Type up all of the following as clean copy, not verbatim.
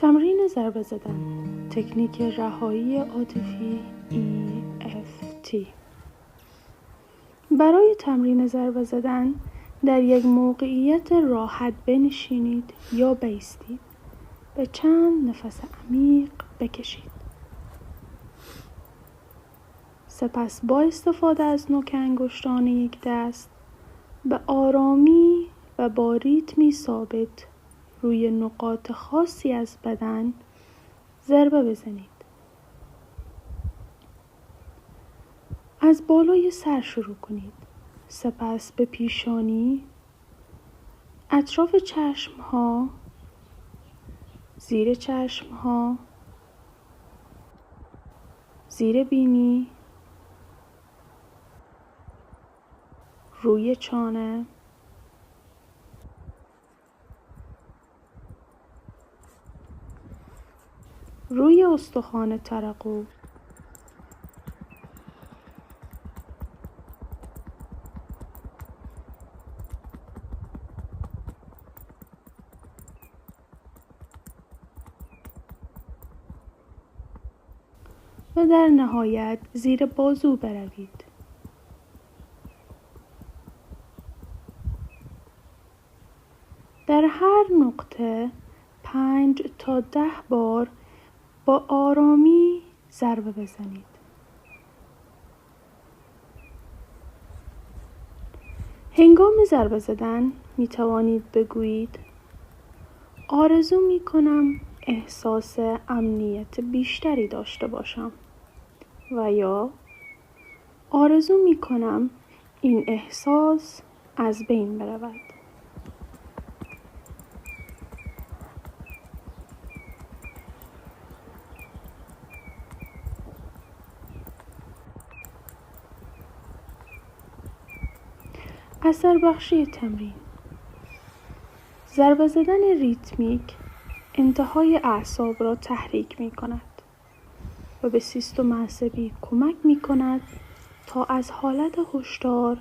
تمرین ضربه زدن، تکنیک رهایی عاطفی EFT. برای تمرین ضربه زدن در یک موقعیت راحت بنشینید یا بایستید. به چند نفس عمیق بکشید. سپس با استفاده از نوک انگشتان یک دست به آرامی و با ریتمی ثابت روی نقاط خاصی از بدن ضربه بزنید. از بالای سر شروع کنید. سپس به پیشانی، اطراف چشم‌ها، زیر چشم‌ها، زیر بینی، روی چانه، روی استخوان ترقو، و در نهایت زیر بازو بروید. در هر نقطه 5 تا 10 بار با آرامی ضربه بزنید. هنگام ضربه زدن می توانید بگویید آرزو می کنم احساس امنیت بیشتری داشته باشم و یا آرزو می کنم این احساس از بین برود. اثر بخشی تمرین. ضربه زدن ریتمیک انتهای اعصاب را تحریک می کند و به سیستم عصبی کمک می کند تا از حالت هشدار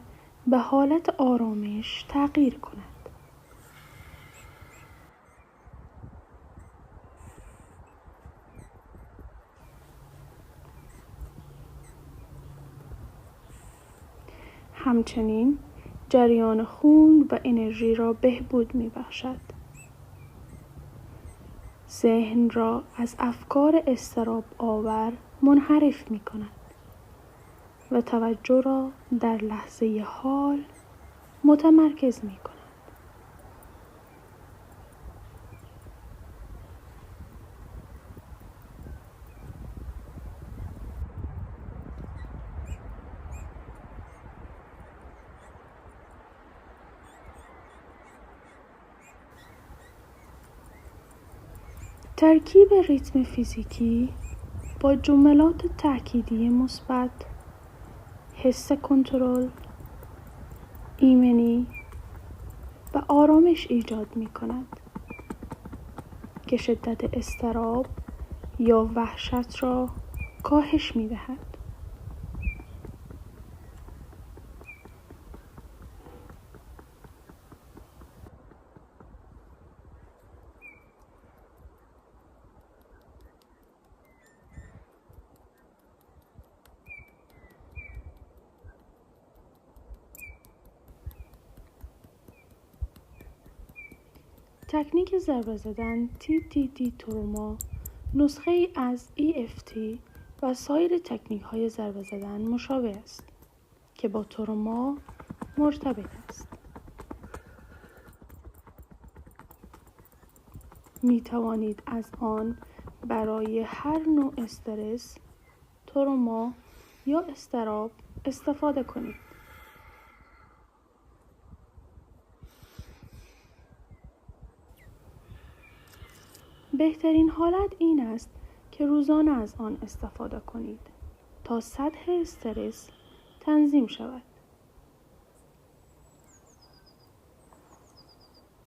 به حالت آرامش تغییر کند. همچنین جریان خون و انرژی را بهبود می بخشد. ذهن را از افکار اضطراب آور منحرف می کند و توجه را در لحظه حال متمرکز می کند. ترکیب ریتم فیزیکی با جملات تأکیدی مثبت، حس کنترل، ایمنی و آرامش ایجاد می کند که شدت اضطراب یا وحشت را کاهش می دهد. تکنیک ضربه زدن TTT تروما نسخه ای از EFT و سایر تکنیک های ضربه زدن مشابه است که با تروما مرتبط است. می توانید از آن برای هر نوع استرس، تروما یا اضطراب استفاده کنید. بهترین حالت این است که روزانه از آن استفاده کنید تا سطح استرس تنظیم شود.